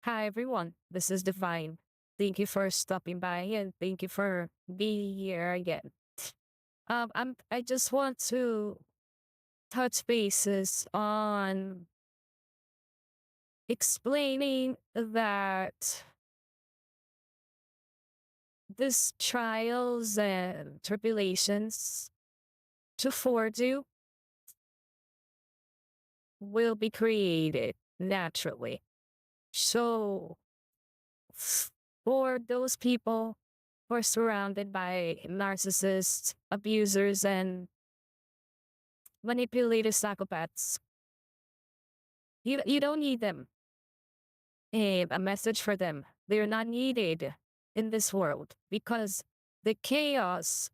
Hi everyone, this is Divine. Thank you for stopping by and thank you for being here again. I just want to touch bases on explaining that these trials and tribulations to forge you will be created naturally. So for those people who are surrounded by narcissists, abusers, and manipulative psychopaths, you don't need them. A message for them. They're not needed in this world because the chaos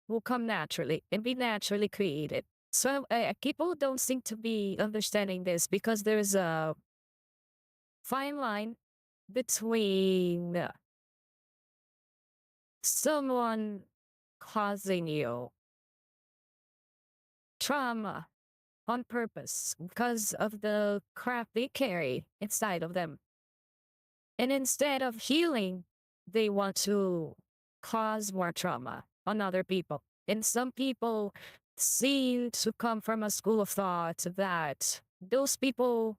will come naturally and be naturally created. So people don't seem to be understanding this because there's a fine line between someone causing you trauma on purpose because of the crap they carry inside of them. And instead of healing, they want to cause more trauma on other people. And some people seem to come from a school of thought that those people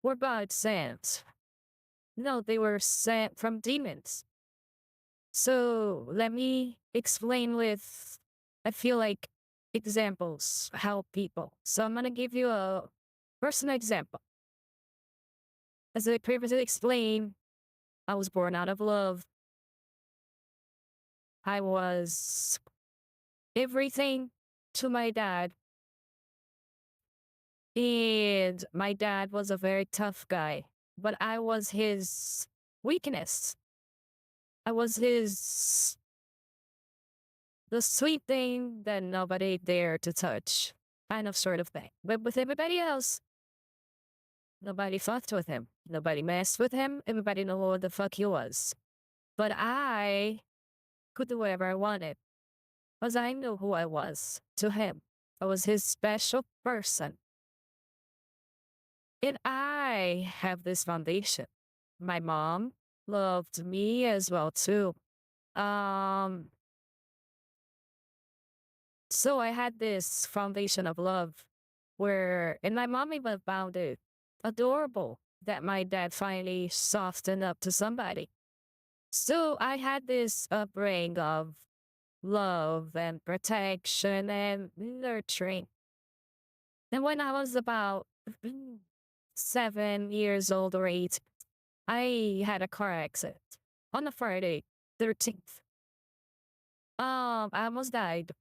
were God sent. No, they were sent from demons. So let me explain with, I feel like examples help people. So I'm going to give you a personal example. As I previously explained, I was born out of love. I was everything to my dad. And my dad was a very tough guy, but I was his weakness. I was the sweet thing that nobody dared to touch, kind of sort of thing. But with everybody else, nobody fucked with him. Nobody messed with him. Everybody knew what the fuck he was. But I could do whatever I wanted because I knew who I was to him. I was his special person. And I have this foundation. My mom loved me as well too. Um, so I had this foundation of love and my mom even found it adorable that my dad finally softened up to somebody. So I had this upbringing of love and protection and nurturing. And when I was about 7 years old or 8, I had a car accident on a Friday, 13th. I almost died.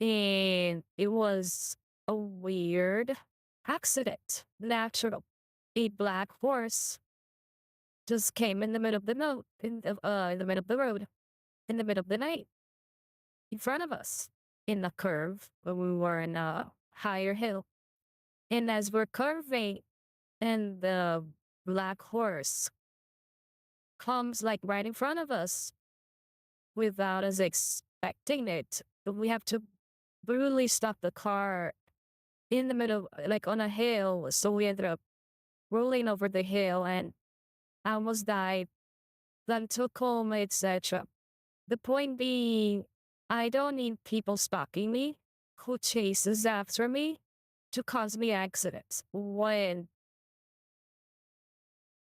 And it was a weird accident. Natural. A black horse just came in the middle of the note, in the middle of the road, in the middle of the night, in front of us, in a curve when we were in a higher hill. And as we're curving, and the black horse comes like right in front of us without us expecting it. We have to brutally stop the car in the middle, like on a hill. So we ended up rolling over the hill and I almost died, then took home, etc. The point being, I don't need people stalking me who chases after me to cause me accidents when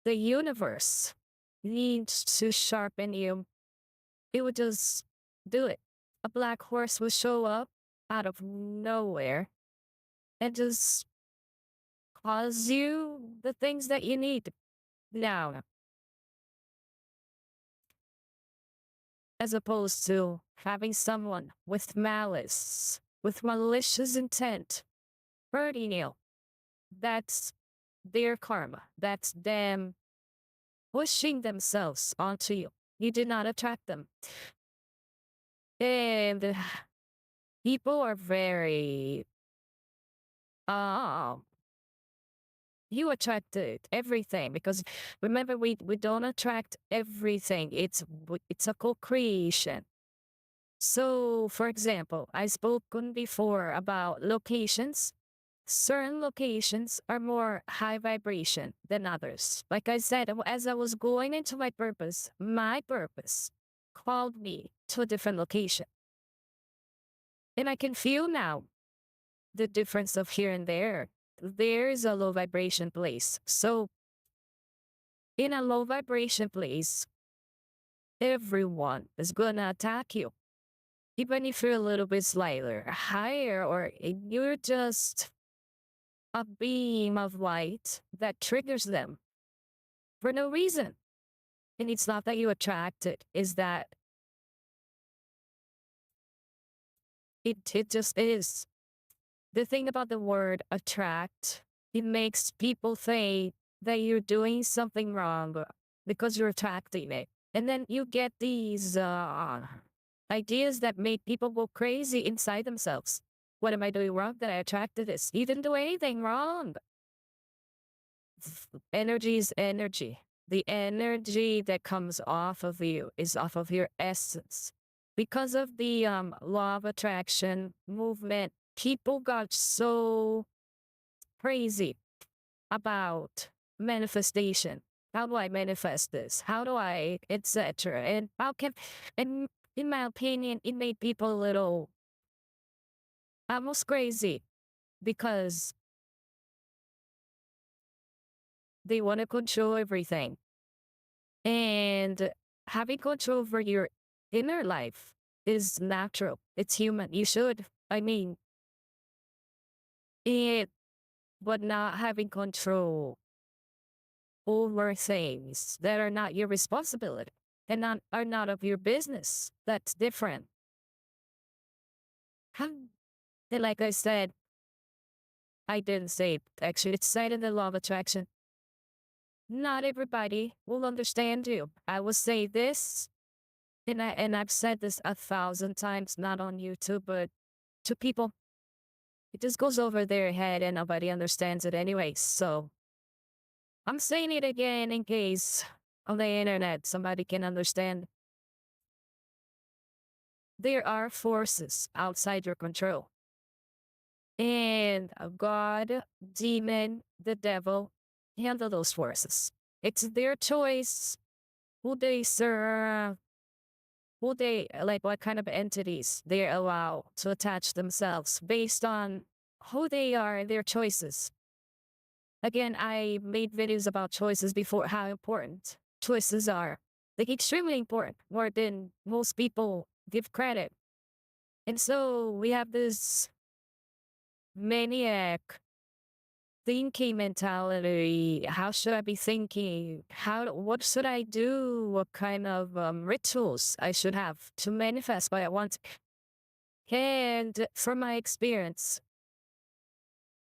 the universe needs to sharpen you. It would just do it. A black horse will show up out of nowhere and just cause you the things that you need. Now, as opposed to having someone with malice, with malicious intent, hurting you, that's their karma. That's them pushing themselves onto you. You did not attract them. And people are very, um, you attracted everything because remember we don't attract everything. It's a co-creation. So, for example, I spoken before about locations. Certain locations are more high vibration than others. Like I said, as I was going into my purpose called me to a different location. And I can feel now the difference of here and there. There is a low vibration place. So in a low vibration place, everyone is gonna attack you. Even if you're a little bit slightly higher or you're just a beam of light that triggers them for no reason. And it's not that you attract it, is that it just is. The thing about the word attract, it makes people think that you're doing something wrong because you're attracting it. And then you get these ideas that make people go crazy inside themselves. What am I doing wrong that I attracted this? You didn't do anything wrong. Energy is energy. The energy that comes off of you is off of your essence. Because of the law of attraction movement, people got so crazy about manifestation. How do I manifest this? How do I, etc. And how can, and in my opinion, it made people a little almost crazy because they want to control everything. And having control over your inner life is natural. It's human. You should. I mean, it, but not having control over things that are not your responsibility and are not of your business. That's different. And like I said, I didn't say it. Actually, it's said in the law of attraction. Not everybody will understand you. I will say this, and I've said this 1,000 times, not on YouTube, but to people. It just goes over their head and nobody understands it anyway. So I'm saying it again in case on the internet somebody can understand. There are forces outside your control. And God, demon, the devil handle those forces. It's their choice who they serve, who they like, what kind of entities they allow to attach themselves based on who they are and their choices. Again, I made videos about choices before, how important choices are. Like extremely important, more than most people give credit. And so we have this maniac thinking mentality. How should I be thinking? What should I do? What kind of rituals I should have to manifest what I want? And from my experience,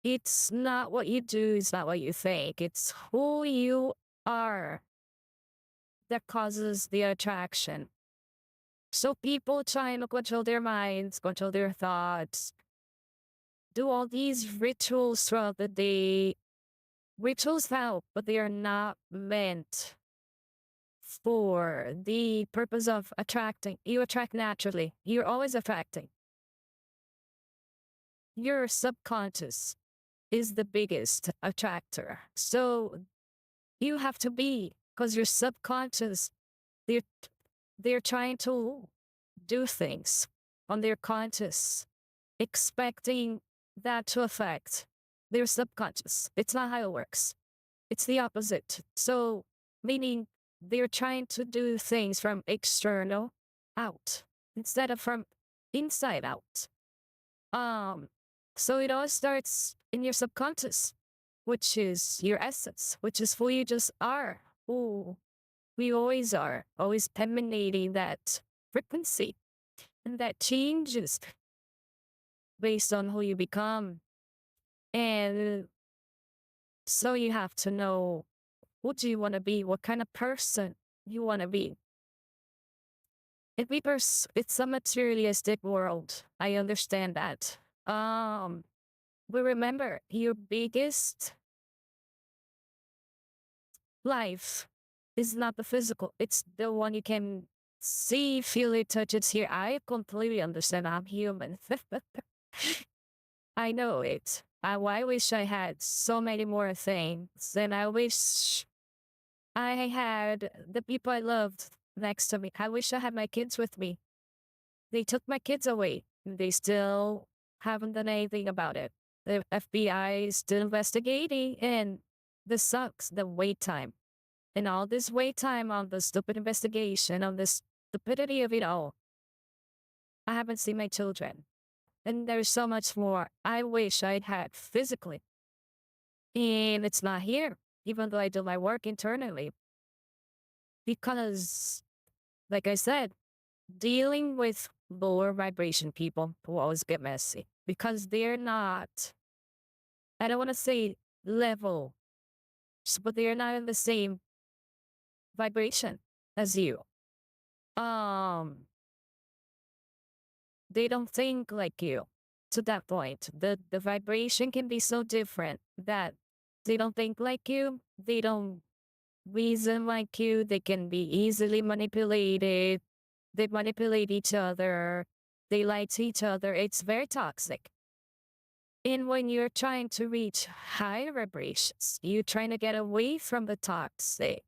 it's not what you do, it's not what you think. It's who you are that causes the attraction. So people trying to control their minds, control their thoughts, do all these rituals throughout the day. Rituals help, but they are not meant for the purpose of attracting. You attract naturally. You're always attracting. Your subconscious is the biggest attractor. So you have to be, because your subconscious, they're, they're trying to do things on their conscious, expecting that to affect their subconscious. It's not how it works. It's the opposite. So, meaning they're trying to do things from external out instead of from inside out. So it all starts in your subconscious, which is your essence, which is who you just are, who we always are, always emanating that frequency. And that changes based on who you become. And so you have to know, who do you want to be? What kind of person you want to be? It's a materialistic world. I understand that. But remember, your biggest life is not the physical. It's the one you can see, feel it, touch it, hear. I completely understand. I'm human. I know it. I wish I had so many more things, and I wish I had the people I loved next to me. I wish I had my kids with me. They took my kids away. They still haven't done anything about it. The FBI is still investigating, and this sucks. The wait time and all this wait time on the stupid investigation, on the stupidity of it all. I haven't seen my children, and there's so much more I wish I'd had physically, and it's not here. Even though I do my work internally, because, like I said, dealing with lower vibration people will always get messy because they're not, I don't want to say level, but they're not in the same vibration as you. Um, they don't think like you. To that point, the vibration can be so different that they don't think like you. They don't reason like you. They can be easily manipulated. They manipulate each other. They lie to each other. It's very toxic. And when you're trying to reach higher vibrations, you're trying to get away from the toxic.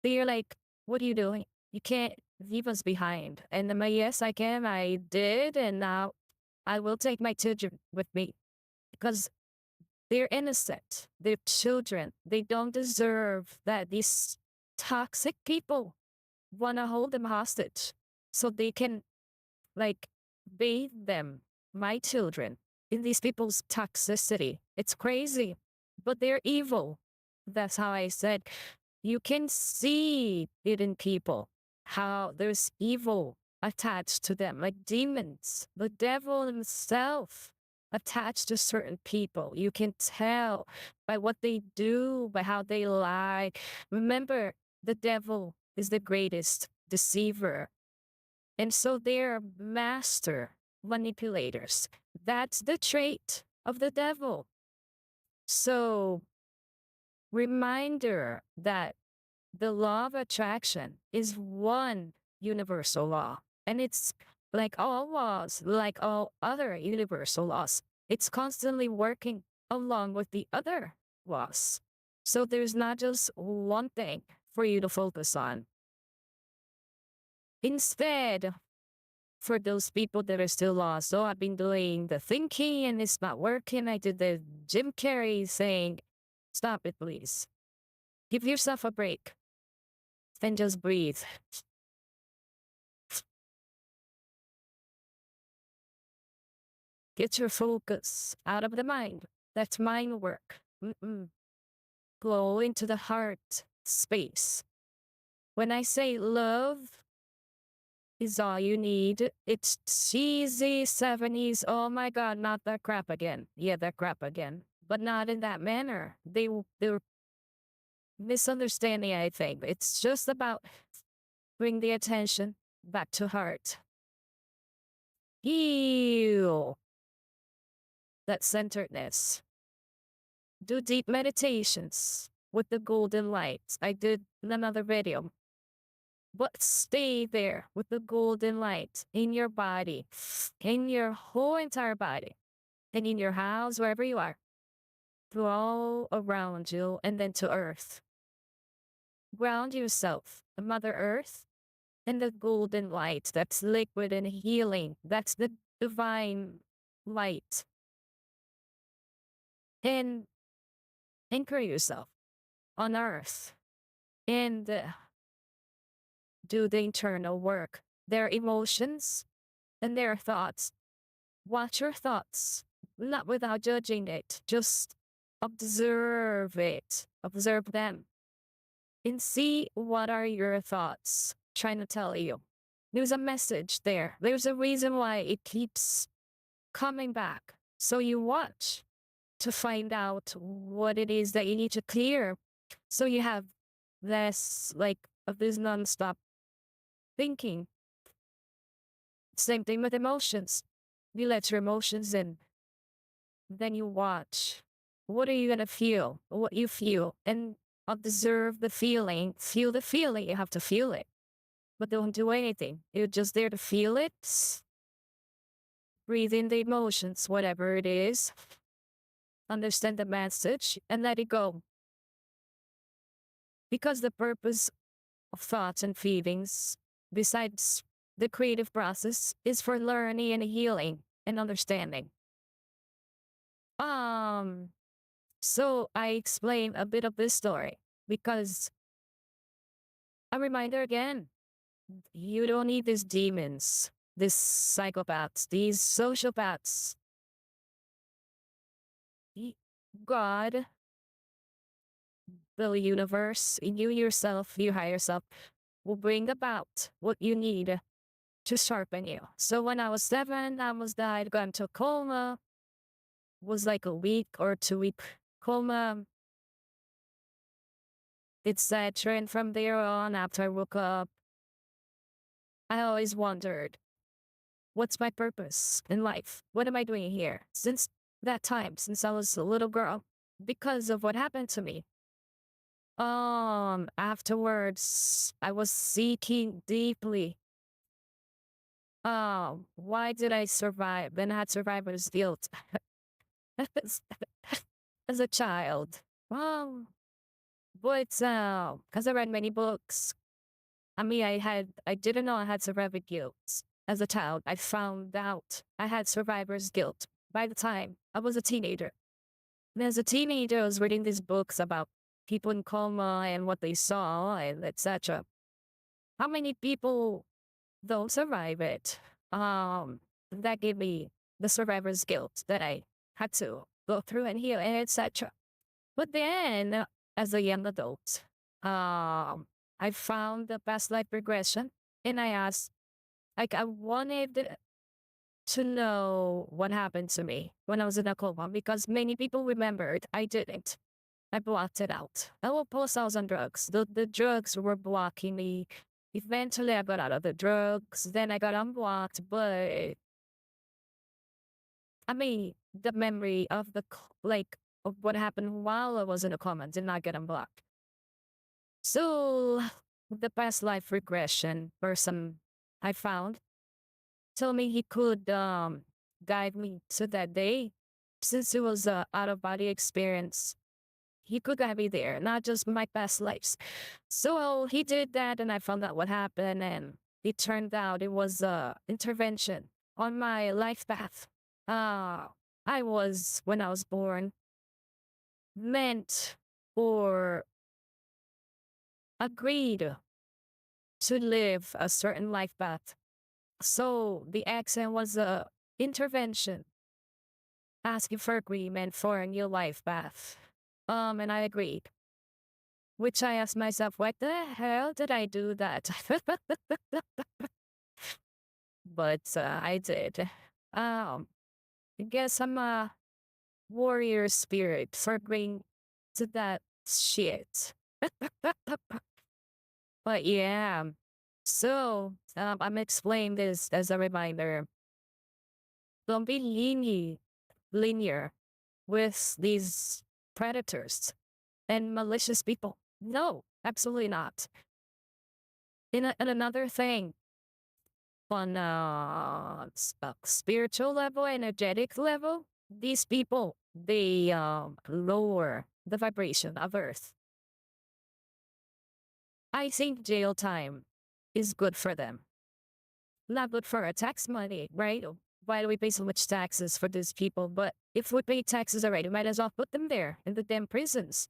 They're like, what are you doing? You can't leave us behind. And I'm like, yes, I can. I did. And now I will take my children with me because they're innocent. They're children. They don't deserve that these toxic people want to hold them hostage so they can like bathe them, my children, in these people's toxicity. It's crazy, but they're evil. That's how I said you can see it in people, how there's evil attached to them, like demons, the devil himself attached to certain people. You can tell by what they do, by how they lie. Remember, the devil is the greatest deceiver, and so they're master manipulators. That's the trait of the devil. So, reminder that the law of attraction is one universal law. And it's like all laws, like all other universal laws, it's constantly working along with the other laws. So there's not just one thing for you to focus on. Instead, for those people that are still lost. So I've been doing the thinking and it's not working. I did the Jim Carrey saying, stop it, please. Give yourself a break and just breathe. Get your focus out of the mind. That's mind work. Go into the heart space. When I say love is all you need, it's cheesy 70s. Oh my God, not that crap again. Yeah, that crap again. But not in that manner. They're misunderstanding, I think. It's just about bring the attention back to heart. Heal that centeredness. Do deep meditations with the golden lights. I did in another video. But stay there with the golden light in your body, in your whole entire body, and in your house, wherever you are, to all around you, and then to earth. Ground yourself, Mother Earth, and the golden light that's liquid and healing. That's the divine light. And anchor yourself on earth and do the internal work. Their emotions and their thoughts. Watch your thoughts, not without judging it. Just observe it. Observe them. And see what are your thoughts trying to tell you. There's a message there. There's a reason why it keeps coming back. So you watch to find out what it is that you need to clear. So you have less like of this nonstop thinking. Same thing with emotions. You let your emotions in. Then you watch. What are you going to feel? What you feel. And observe the feeling. Feel the feeling. You have to feel it. But don't do anything. You're just there to feel it. breathe in the emotions, whatever it is, understand the message, and let it go. Because the purpose of thoughts and feelings, besides the creative process, is for learning and healing and understanding. Um, so I explain a bit of this story because a reminder again, you don't need these demons, these psychopaths, these sociopaths. God, the universe, you yourself, you higher self, will bring about what you need to sharpen you. So when I was 7, I almost died, got into a coma, was like a week or 2 week coma. It's that trend from there on after I woke up. I always wondered, what's my purpose in life? What am I doing here? Since that time, since I was a little girl, because of what happened to me. Afterwards, I was seeking deeply. Why did I survive? And I had survivor's guilt as, as a child. Um, but because I read many books, I didn't know I had survivor guilt as a child. I found out I had survivor's guilt by the time I was a teenager. And as a teenager, I was reading these books about people in coma and what they saw and etc. How many people don't survive it? That gave me the survivor's guilt that I had to go through and heal and etc. But then, as a young adult, I found the past life regression, and I asked, like, I wanted to know what happened to me when I was in a coma because many people remembered. I didn't. I blocked it out. I will post I was on drugs. The drugs were blocking me. Eventually, I got out of the drugs. Then I got unblocked. But I mean, the memory of like of what happened while I was in a coma did not get unblocked. So the past life regression person I found told me he could guide me to that day, since it was a out of body experience. He could guide me there, not just my past lives. So he did that, and I found out what happened, and it turned out it was a intervention on my life path. Uh, I was, when I was born, meant or agreed to live a certain life path. So the accent was a intervention, asking for agreement for a new life path. And I agreed. Which I asked myself, what the hell did I do that? But I did. I guess I'm a warrior spirit for agreeing to that shit. But yeah, so I'm explaining this as a reminder. Don't be linear with these predators and malicious people. No, absolutely not. And another thing, on a spiritual level, energetic level, these people, they lower the vibration of Earth. I think jail time is good for them. Not good for our tax money, right? Why do we pay so much taxes for these people? But if we pay taxes already, we might as well put them there in the damn prisons.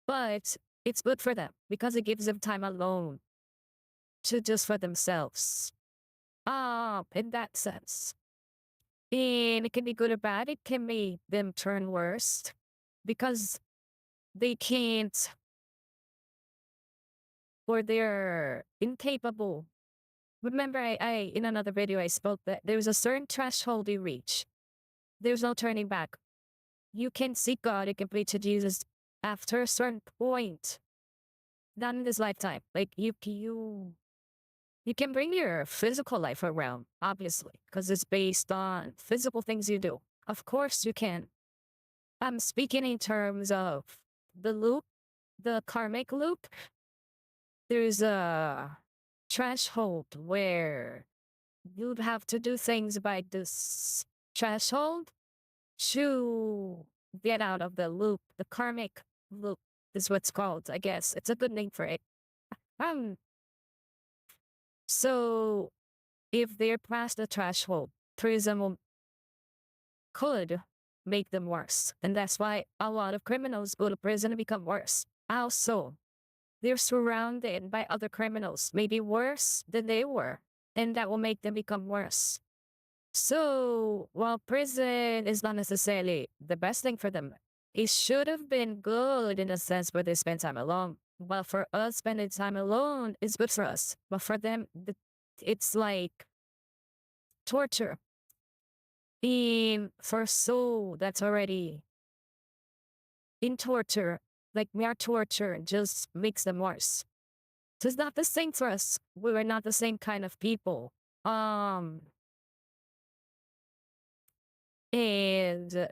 But it's good for them because it gives them time alone to just for themselves. In that sense. And it can be good or bad. It can make them turn worse because they can't or they're incapable. Remember, I in another video I spoke that there's a certain threshold you reach. There's no turning back. You can seek God, you can pray to Jesus after a certain point. Not in this lifetime. Like you can bring your physical life around, obviously, because it's based on physical things you do. Of course you can. I'm speaking in terms of the loop, the karmic loop. There's a threshold where you'd have to do things by this threshold to get out of the loop. The karmic loop is what's called, I guess. It's a good name for it. Um, so if they're past the threshold, prison could make them worse. And that's why a lot of criminals go to prison and become worse. Also, they're surrounded by other criminals, maybe worse than they were, and that will make them become worse. So, while prison is not necessarily the best thing for them, it should have been good in a sense where they spend time alone. Well, for us, spending time alone is good for us. But for them, it's like torture. For a soul that's already in torture, like mere torture, just makes them worse. So it's not the same for us. We were not the same kind of people. Um, and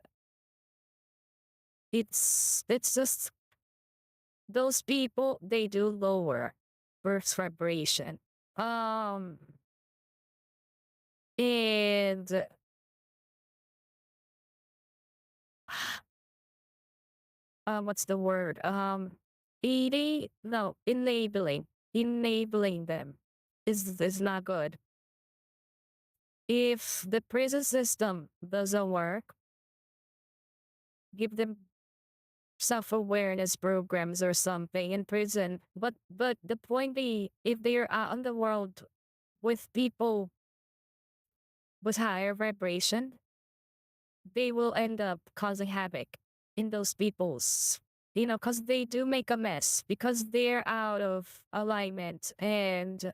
it's just those people, they do lower birth vibration. Um, and what's the word? Eating, no, enabling them is not good. If the prison system doesn't work, give them self-awareness programs or something in prison. But the point be, if they're out in the world with people with higher vibration, they will end up causing havoc in those people's, because they do make a mess because they're out of alignment, and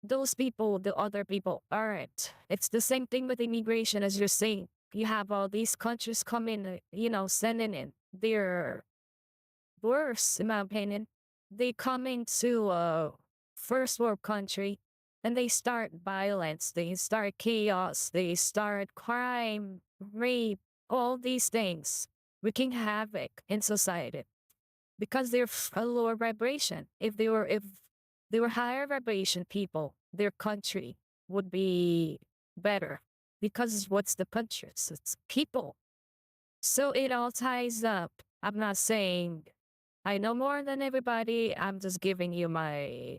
those people, the other people, aren't. It's the same thing with immigration, as you're saying. You have all these countries coming, sending in their worse, in my opinion. They come into a first world country and they start violence, they start chaos, they start crime, rape, all these things, wreaking havoc in society because they're a lower vibration. If they were higher vibration people, their country would be better because what's the country? It's people. So it all ties up. I'm not saying I know more than everybody. I'm just giving you my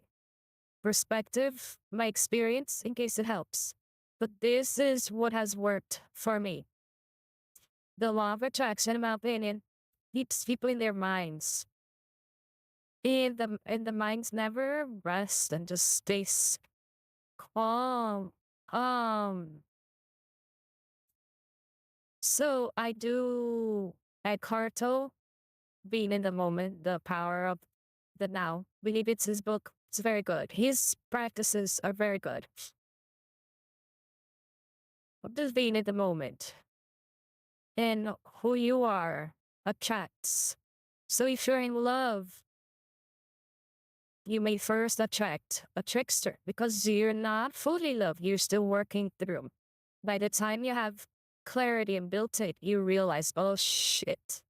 perspective, my experience, in case it helps. But this is what has worked for me. The law of attraction, in my opinion, keeps people in their minds. And the minds never rest and just stays calm. Um, so I do at Carto, being in the moment, the power of the now. Believe it's his book. It's very good. His practices are very good. Just being in the moment and who you are attracts. So if you're in love, you may first attract a trickster because you're not fully loved. You're still working through. By the time you have clarity and built it, you realize, oh shit,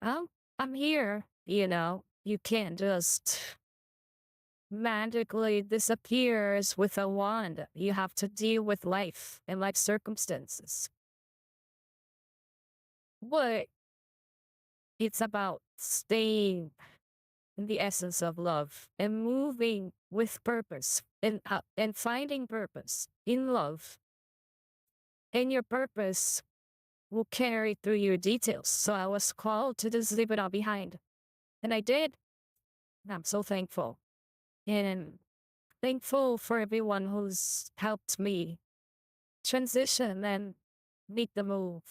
oh, I'm here. You can't just magically disappears with a wand. You have to deal with life and life circumstances. But it's about staying in the essence of love and moving with purpose and finding purpose in love. And your purpose will carry through your details. So I was called to just leave it all behind. And I did. And I'm so thankful. And thankful for everyone who's helped me transition and make the move.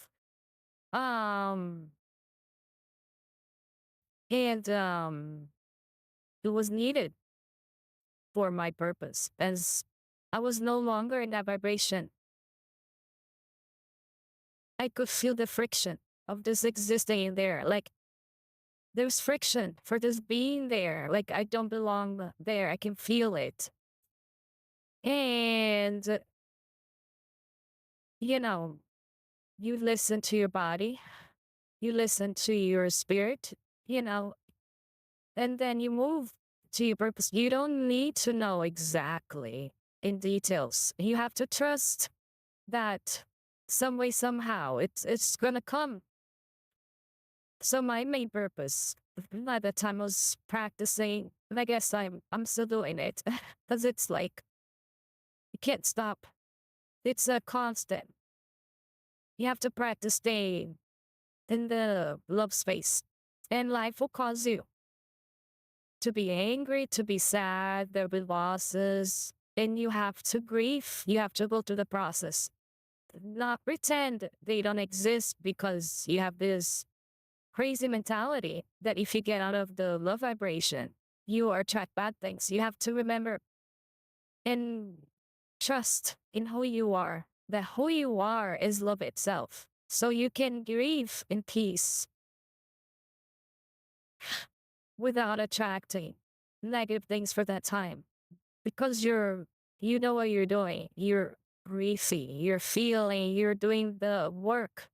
Um, and it was needed for my purpose as I was no longer in that vibration. I could feel the friction of this existing in there. Like there's friction for this being there. Like I don't belong there. I can feel it. And, you know, you listen to your body, you listen to your spirit, you know, and then you move. to your purpose. You don't need to know exactly in details. You have to trust that some way, somehow, it's gonna come. So my main purpose by the time I was practicing, and I guess I'm still doing it, because it's like you can't stop. It's a constant. You have to practice staying in the love space. And life will cause you to be angry, to be sad, there'll be losses, and you have to grieve. You have to go through the process. Not pretend they don't exist because you have this crazy mentality that if you get out of the love vibration, you attract bad things. You have to remember and trust in who you are, that who you are is love itself. So you can grieve in peace without attracting negative things for that time because you know what you're doing. You're breathing, you're feeling, you're doing the work.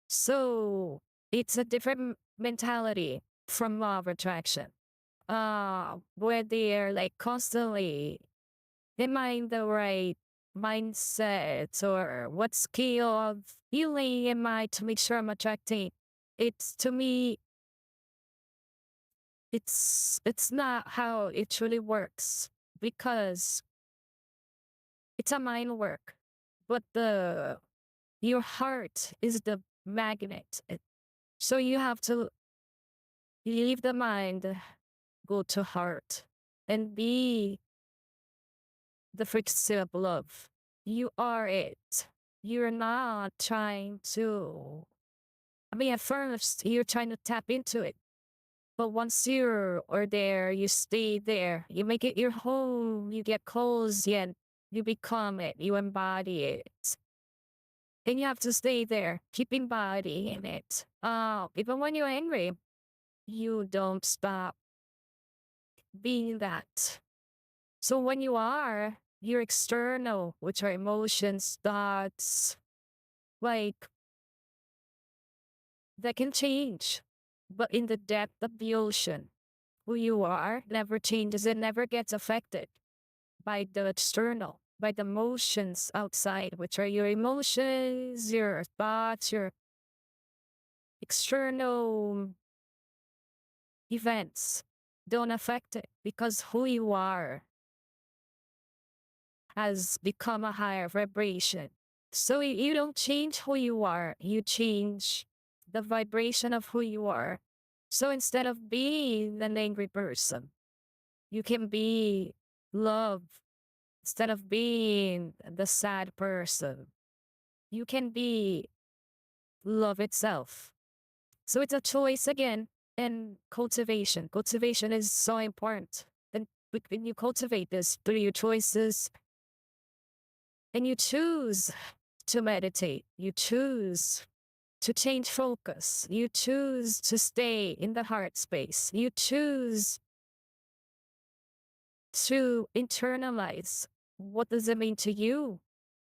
So it's a different mentality from law of attraction. Where they're like constantly am I in the right mindset or what skill of healing am I to make sure I'm attracting? It's to me, it's not how it truly works because it's a mind work, but the your heart is the magnet. So you have to leave the mind, go to heart, and be the frequency of love. You are it. You're not trying to. I mean, at first you're trying to tap into it, but once you're or there, you stay there. You make it your home. You get close, and you become it. You embody it. And you have to stay there, keep embodying it. Even when you're angry, you don't stop being that. So when you are, your external, which are emotions, thoughts, like that can change. But in the depth of the ocean, who you are never changes. It never gets affected by the external, by the emotions outside, which are your emotions, your thoughts, your external events don't affect it because who you are has become a higher vibration. So you don't change who you are, you change the vibration of who you are. So instead of being an angry person, you can be love. Instead of being the sad person, you can be love itself. So it's a choice again and cultivation. Cultivation is so important. Then when you cultivate this through your choices and you choose to meditate, you choose to change focus, you choose to stay in the heart space, you choose to internalize what does it mean to you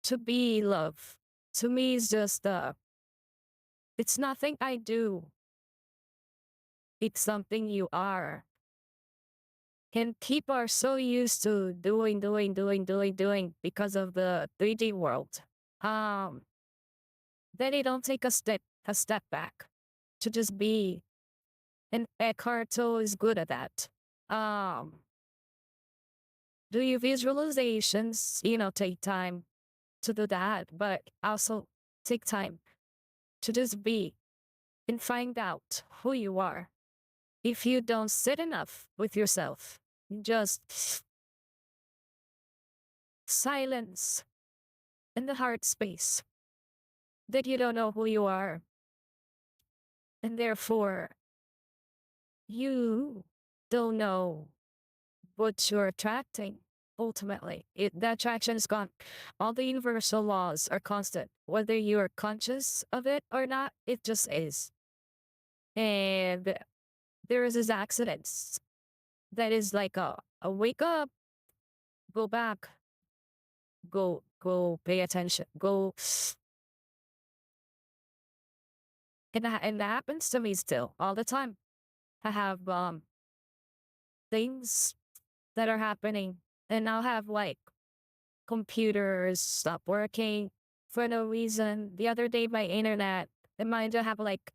to be love. To me, it's just it's nothing I do. It's something you are. And people are so used to doing because of the 3D world. Um, then they don't take a step back to just be. And Eckhart Tolle is good at that. Um, do your visualizations, take time to do that, but also take time to just be and find out who you are. If you don't sit enough with yourself, just silence in the heart space that you don't know who you are. And therefore, you don't know what you're attracting. Ultimately, the attraction is gone. All the universal laws are constant. Whether you're conscious of it or not, it just is. And there is this accidents that is like a wake up, go back, go pay attention, go. And that happens to me still all the time. I have things that are happening. And I'll have like computers stop working for no reason. The other day, my internet, and mine to have like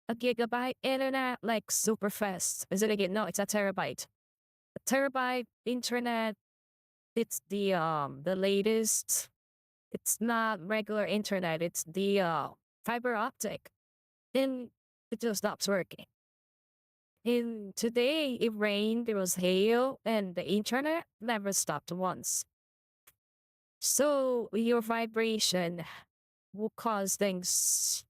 a gigabyte internet, like super fast. Is it a gig? No, it's a terabyte. A terabyte internet. It's the latest. It's not regular internet. It's the fiber optic. Then it just stops working. And today it rained, there was hail, and the internet never stopped once. So your vibration will cause things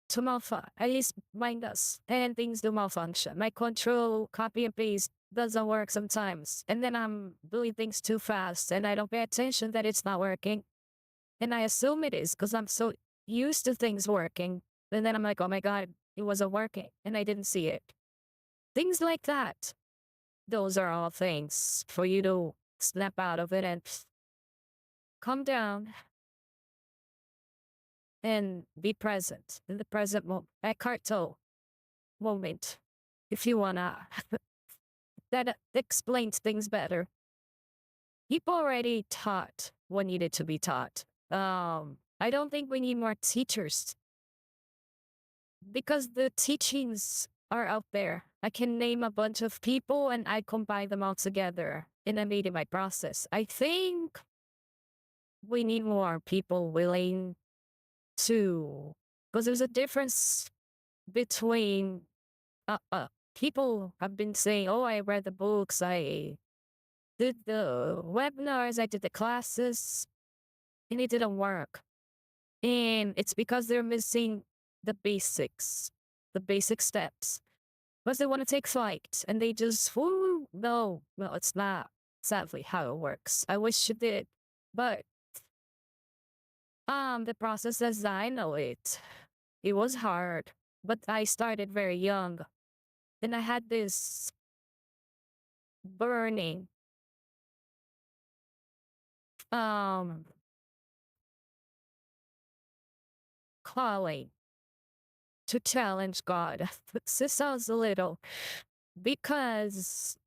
to malfunction. At least mine does. And things do malfunction. My control, copy and paste doesn't work sometimes. And then I'm doing things too fast and I don't pay attention that it's not working. And I assume it is because I'm so used to things working. And then I'm like, oh my God, it wasn't working. And I didn't see it. Things like that. Those are all things for you to snap out of it and calm down and be present in the present moment. Eckhart Tolle moment, if you wanna. That explains things better. People already taught what needed to be taught. I don't think we need more teachers because the teachings are out there. I can name a bunch of people and I combine them all together in a meeting my process. I think we need more people willing to, because there's a difference between people have been saying, oh, I read the books, I did the webinars, I did the classes, and it didn't work. And it's because they're missing the basics, the basic steps. Because they want to take flight and they just, whoo, no, well, it's not sadly how it works. I wish it did. But the process as I know it, it was hard. But I started very young. Then I had this burning um calling to challenge God. This sounds a little because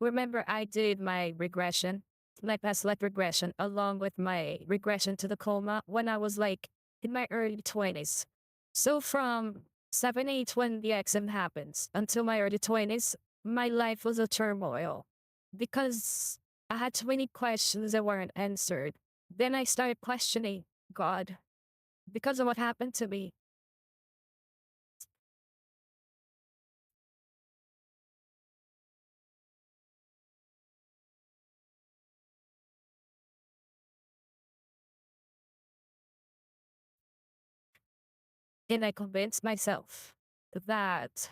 remember I did my regression, my past life regression, along with my regression to the coma when I was like in my early 20s. So from 7, 8 when the accident happens until my early 20s, my life was a turmoil because I had too many questions that weren't answered. Then I started questioning God because of what happened to me. And I convinced myself that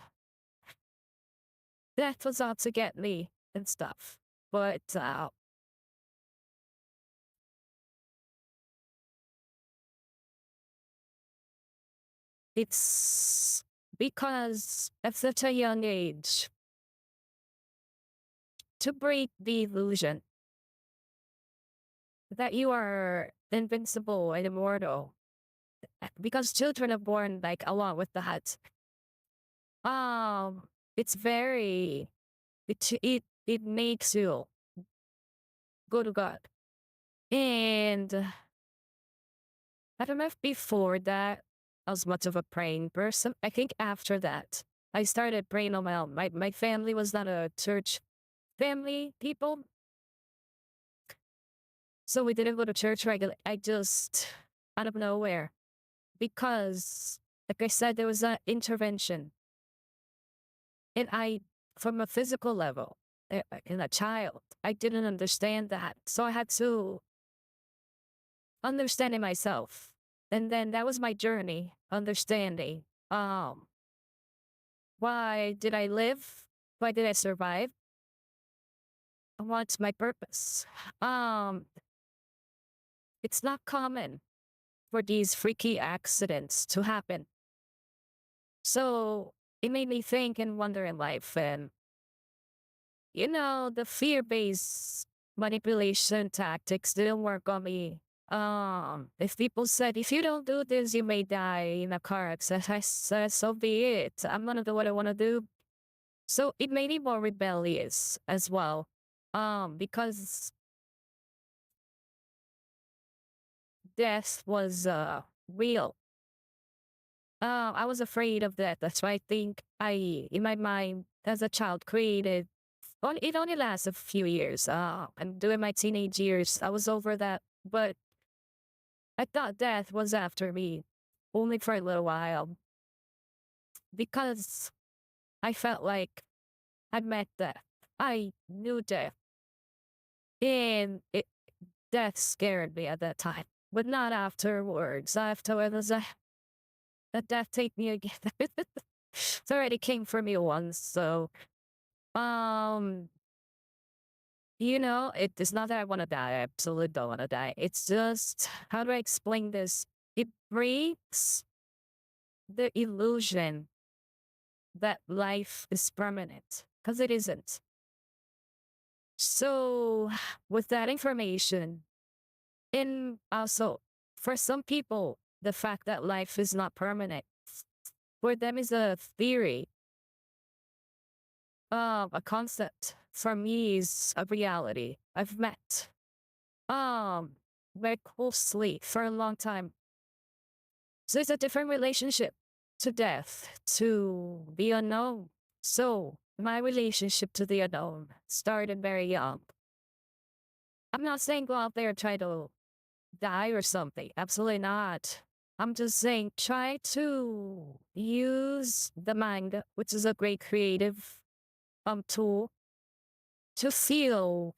that was out to get me and stuff. But it's because at such a young age, to break the illusion that you are invincible and immortal, because children are born like along with that. Um, it's very it makes you go to God. And I don't know if before that I was much of a praying person. I think after that I started praying on my own. My family was not a church family people, so we didn't go to church regularly. I just out of nowhere because, like I said, there was an intervention, and I, from a physical level, in a child, I didn't understand that, so I had to understand it myself, and then that was my journey, understanding. Why did I live? Why did I survive? What's my purpose? Um, it's not common for these freaky accidents to happen. So it made me think and wonder in life. And, the fear based manipulation tactics didn't work on me. If people said, if you don't do this, you may die in a car accident, I said, so be it. I'm going to do what I want to do. So it made me more rebellious as well. Because death was real. I was afraid of that. That's why I think in my mind, as a child, created. It only lasts a few years. And during my teenage years, I was over that. But I thought death was after me, only for a little while, because I felt like I'd met death. I knew death, and death scared me at that time, but not afterwards. Afterwards, that death take me again. It's already came for me once, so um, it is not that I want to die. I absolutely don't want to die. It's just, how do I explain this? It breaks the illusion that life is permanent, because it isn't. So, with that information, and also for some people, the fact that life is not permanent, for them is a theory, a concept. For me, is a reality. I've met very closely for a long time. So it's a different relationship to death, to the unknown. So my relationship to the unknown started very young. I'm not saying go out there and try to die or something. Absolutely not. I'm just saying try to use the mind, which is a great creative tool, to feel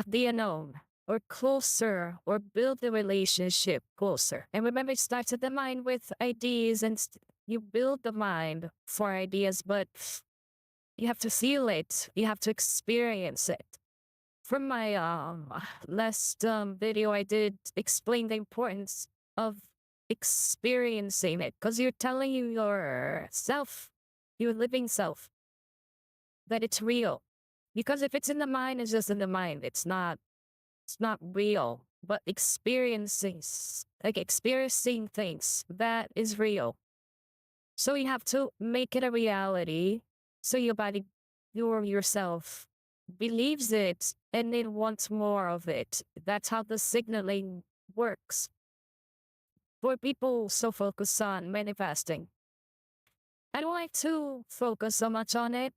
the unknown or closer, or build the relationship closer. And remember, it starts at the mind with ideas, and you build the mind for ideas, but you have to feel it. You have to experience it. From my last video, I did explain the importance of experiencing it, because you're telling yourself, your living self, that it's real. Because if it's in the mind, it's just in the mind. It's not real. But experiencing things, that is real. So you have to make it a reality. So your body, yourself believes it and then wants more of it. That's how the signaling works. For people so focused on manifesting, I don't like to focus so much on it.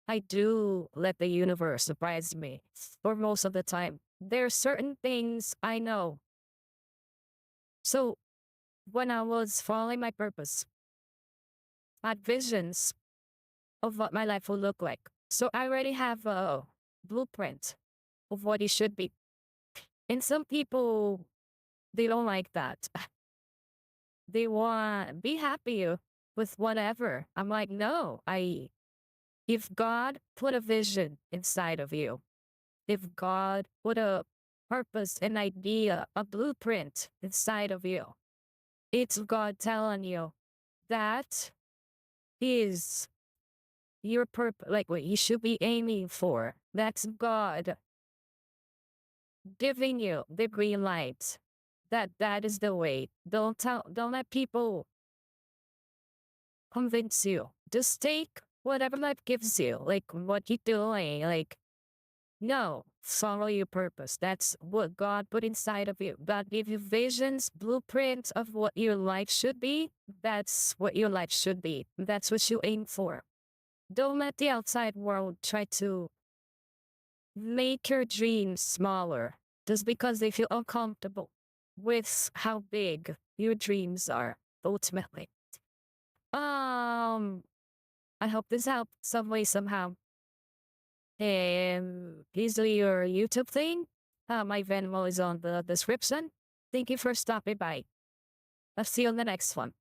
I do let the universe surprise me for most of the time. There are certain things I know. So when I was following my purpose, I had visions of what my life will look like. So I already have a blueprint of what it should be. And some people, they don't like that. They want be happy with whatever. I'm like, no, if God put a vision inside of you, if God put a purpose, an idea, a blueprint inside of you, it's God telling you that is your purpose, like what you should be aiming for. That's God giving you the green light. That is the way. Don't let people convince you. Just take whatever life gives you, like what you're doing. Like, no, follow your purpose. That's what God put inside of you. God gave you visions, blueprints of what your life should be. That's what your life should be. That's what you aim for. Don't let the outside world try to make your dreams smaller just because they feel uncomfortable with how big your dreams are ultimately. I hope this helped some way somehow. And please do your YouTube thing. My Venmo is on the description. Thank you for stopping by. I'll see you on the next one.